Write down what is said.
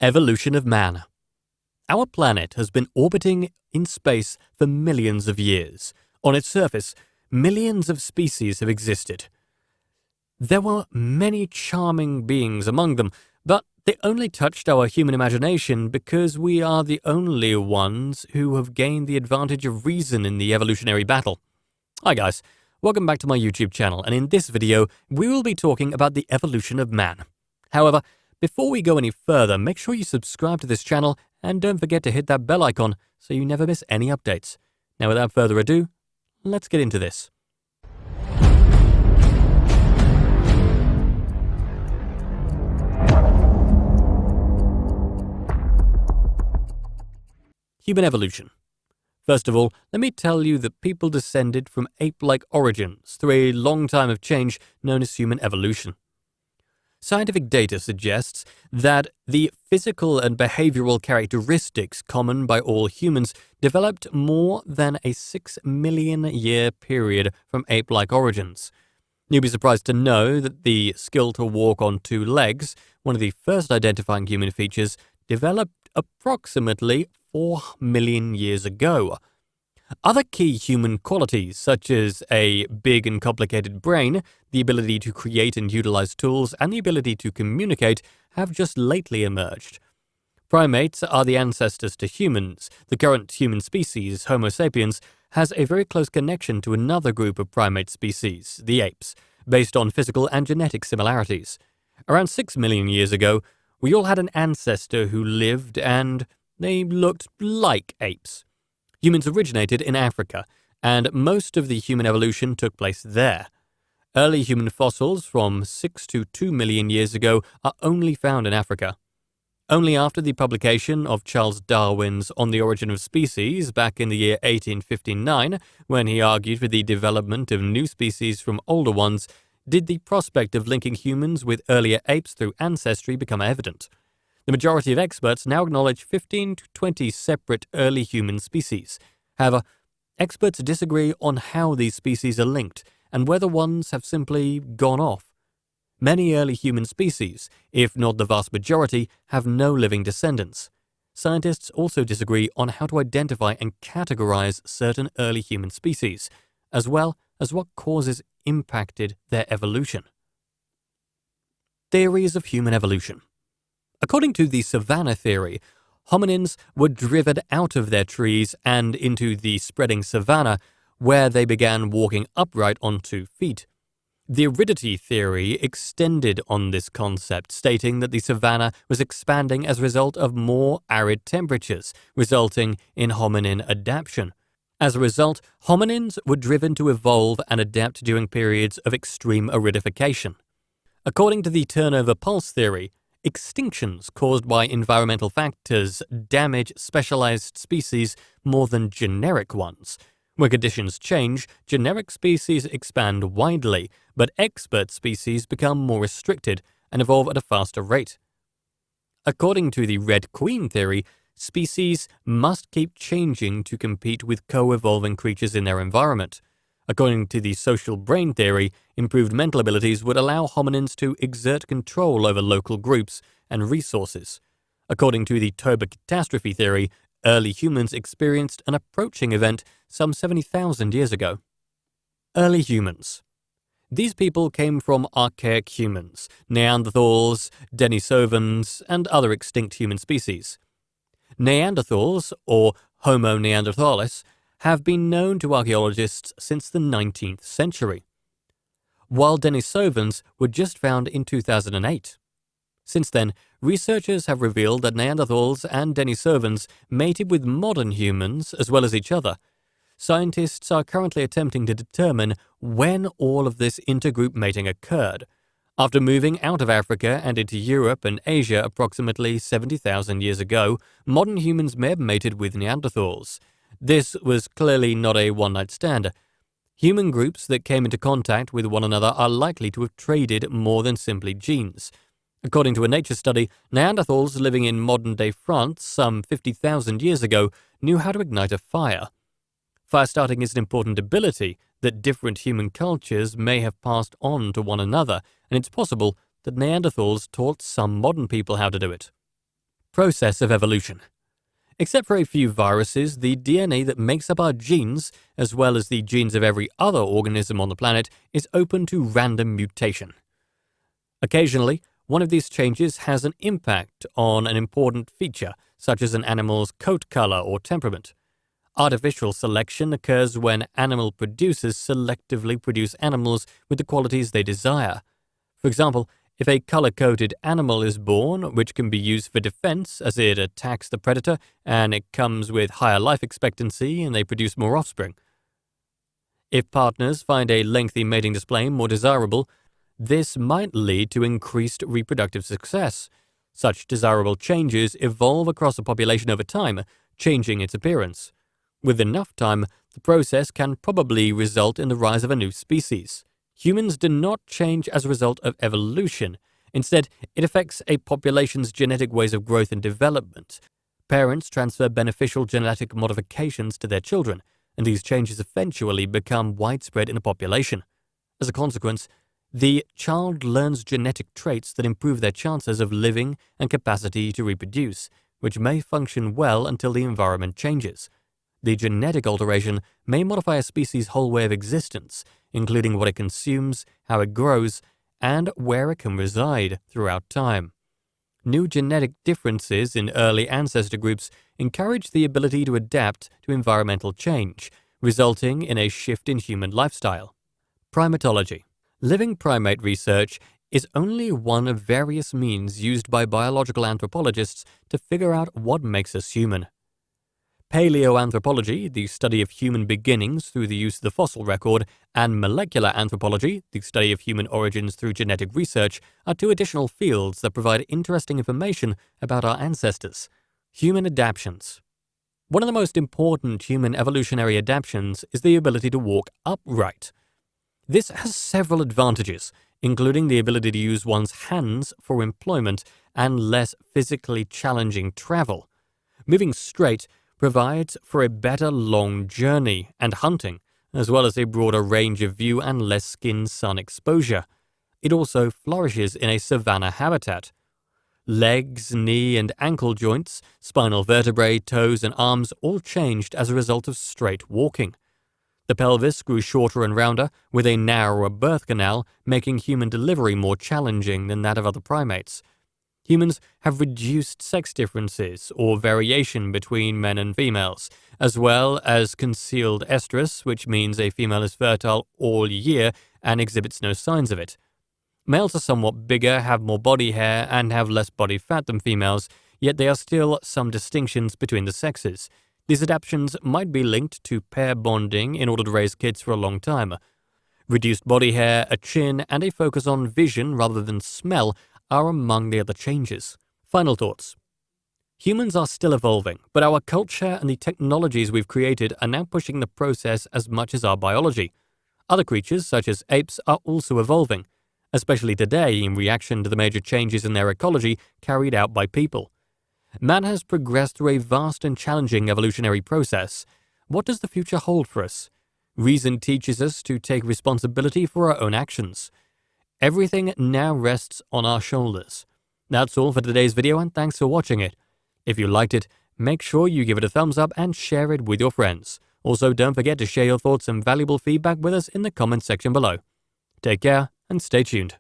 Evolution of man. Our planet has been orbiting in space for millions of years. On its surface, millions of species have existed. There were many charming beings among them, but they only touched our human imagination because we are the only ones who have gained the advantage of reason in the evolutionary battle. Hi guys, welcome back to my YouTube channel, and in this video, we will be talking about the evolution of man. However, before we go any further, make sure you subscribe to this channel and don't forget to hit that bell icon so you never miss any updates. Now without further ado, let's get into this. Human evolution. First of all, let me tell you that people descended from ape-like origins through a long time of change known as human evolution. Scientific data suggests that the physical and behavioral characteristics common by all humans developed more than a 6 million year period from ape-like origins. You'll be surprised to know that the skill to walk on two legs, one of the first identifying human features, developed approximately 4 million years ago. Other key human qualities, such as a big and complicated brain, the ability to create and utilize tools, and the ability to communicate, have just lately emerged. Primates are the ancestors to humans. The current human species, Homo sapiens, has a very close connection to another group of primate species, the apes, based on physical and genetic similarities. Around 6 million years ago, we all had an ancestor who lived and they looked like apes. Humans originated in Africa, and most of the human evolution took place there. Early human fossils from 6 to 2 million years ago are only found in Africa. Only after the publication of Charles Darwin's On the Origin of Species back in the year 1859, when he argued for the development of new species from older ones, did the prospect of linking humans with earlier apes through ancestry become evident. The majority of experts now acknowledge 15 to 20 separate early human species. However, experts disagree on how these species are linked and whether ones have simply gone off. Many early human species, if not the vast majority, have no living descendants. Scientists also disagree on how to identify and categorize certain early human species, as well as what causes impacted their evolution. Theories of human evolution. According to the savanna theory, hominins were driven out of their trees and into the spreading savanna, where they began walking upright on 2 feet. The aridity theory extended on this concept, stating that the savanna was expanding as a result of more arid temperatures, resulting in hominin adaptation. As a result, hominins were driven to evolve and adapt during periods of extreme aridification. According to the turnover pulse theory, extinctions caused by environmental factors damage specialized species more than generic ones. When conditions change, generic species expand widely, but expert species become more restricted and evolve at a faster rate. According to the Red Queen theory, species must keep changing to compete with co-evolving creatures in their environment. According to the social brain theory, improved mental abilities would allow hominins to exert control over local groups and resources. According to the Toba catastrophe theory, early humans experienced an approaching event some 70,000 years ago. Early humans. These people came from archaic humans, Neanderthals, Denisovans, and other extinct human species. Neanderthals, or Homo neanderthalis, have been known to archaeologists since the 19th century, while Denisovans were just found in 2008. Since then, researchers have revealed that Neanderthals and Denisovans mated with modern humans as well as each other. Scientists are currently attempting to determine when all of this intergroup mating occurred. After moving out of Africa and into Europe and Asia approximately 70,000 years ago, modern humans may have mated with Neanderthals. This was clearly not a one-night stand. Human groups that came into contact with one another are likely to have traded more than simply genes. According to a Nature study, Neanderthals living in modern-day France some 50,000 years ago knew how to ignite a fire. Fire starting is an important ability that different human cultures may have passed on to one another, and it's possible that Neanderthals taught some modern people how to do it. process of evolution. Except for a few viruses, the DNA that makes up our genes, as well as the genes of every other organism on the planet, is open to random mutation. Occasionally, one of these changes has an impact on an important feature, such as an animal's coat color or temperament. Artificial selection occurs when animal producers selectively produce animals with the qualities they desire. For example, if a color-coded animal is born, which can be used for defense as it attacks the predator and it comes with higher life expectancy and they produce more offspring. If partners find a lengthy mating display more desirable, this might lead to increased reproductive success. Such desirable changes evolve across a population over time, changing its appearance. With enough time, the process can probably result in the rise of a new species. Humans do not change as a result of evolution. Instead, it affects a population's genetic ways of growth and development. Parents transfer beneficial genetic modifications to their children, and these changes eventually become widespread in a population. As a consequence, the child learns genetic traits that improve their chances of living and capacity to reproduce, which may function well until the environment changes. The genetic alteration may modify a species' whole way of existence, including what it consumes, how it grows, and where it can reside throughout time. New genetic differences in early ancestor groups encourage the ability to adapt to environmental change, resulting in a shift in human lifestyle. Primatology. Living primate research is only one of various means used by biological anthropologists to figure out what makes us human. Paleoanthropology, the study of human beginnings through the use of the fossil record, and molecular anthropology, the study of human origins through genetic research, are two additional fields that provide interesting information about our ancestors. Human adaptations. One of the most important human evolutionary adaptations is the ability to walk upright. This has several advantages, including the ability to use one's hands for employment and less physically challenging travel. Moving straight provides for a better long journey and hunting, as well as a broader range of view and less skin-sun exposure. It also flourishes in a savanna habitat. Legs, knee and ankle joints, spinal vertebrae, toes and arms all changed as a result of straight walking. The pelvis grew shorter and rounder, with a narrower birth canal, making human delivery more challenging than that of other primates. Humans have reduced sex differences or variation between men and females, as well as concealed estrus, which means a female is fertile all year and exhibits no signs of it. Males are somewhat bigger, have more body hair, and have less body fat than females, yet there are still some distinctions between the sexes. These adaptations might be linked to pair bonding in order to raise kids for a long time. Reduced body hair, a chin, and a focus on vision rather than smell are among the other changes. Final thoughts. Humans are still evolving, but our culture and the technologies we've created are now pushing the process as much as our biology. Other creatures, such as apes, are also evolving, especially today in reaction to the major changes in their ecology carried out by people. Man has progressed through a vast and challenging evolutionary process. What does the future hold for us? Reason teaches us to take responsibility for our own actions. Everything now rests on our shoulders. That's all for today's video, and thanks for watching it. If you liked it, make sure you give it a thumbs up and share it with your friends. Also, don't forget to share your thoughts and valuable feedback with us in the comments section below. Take care and stay tuned.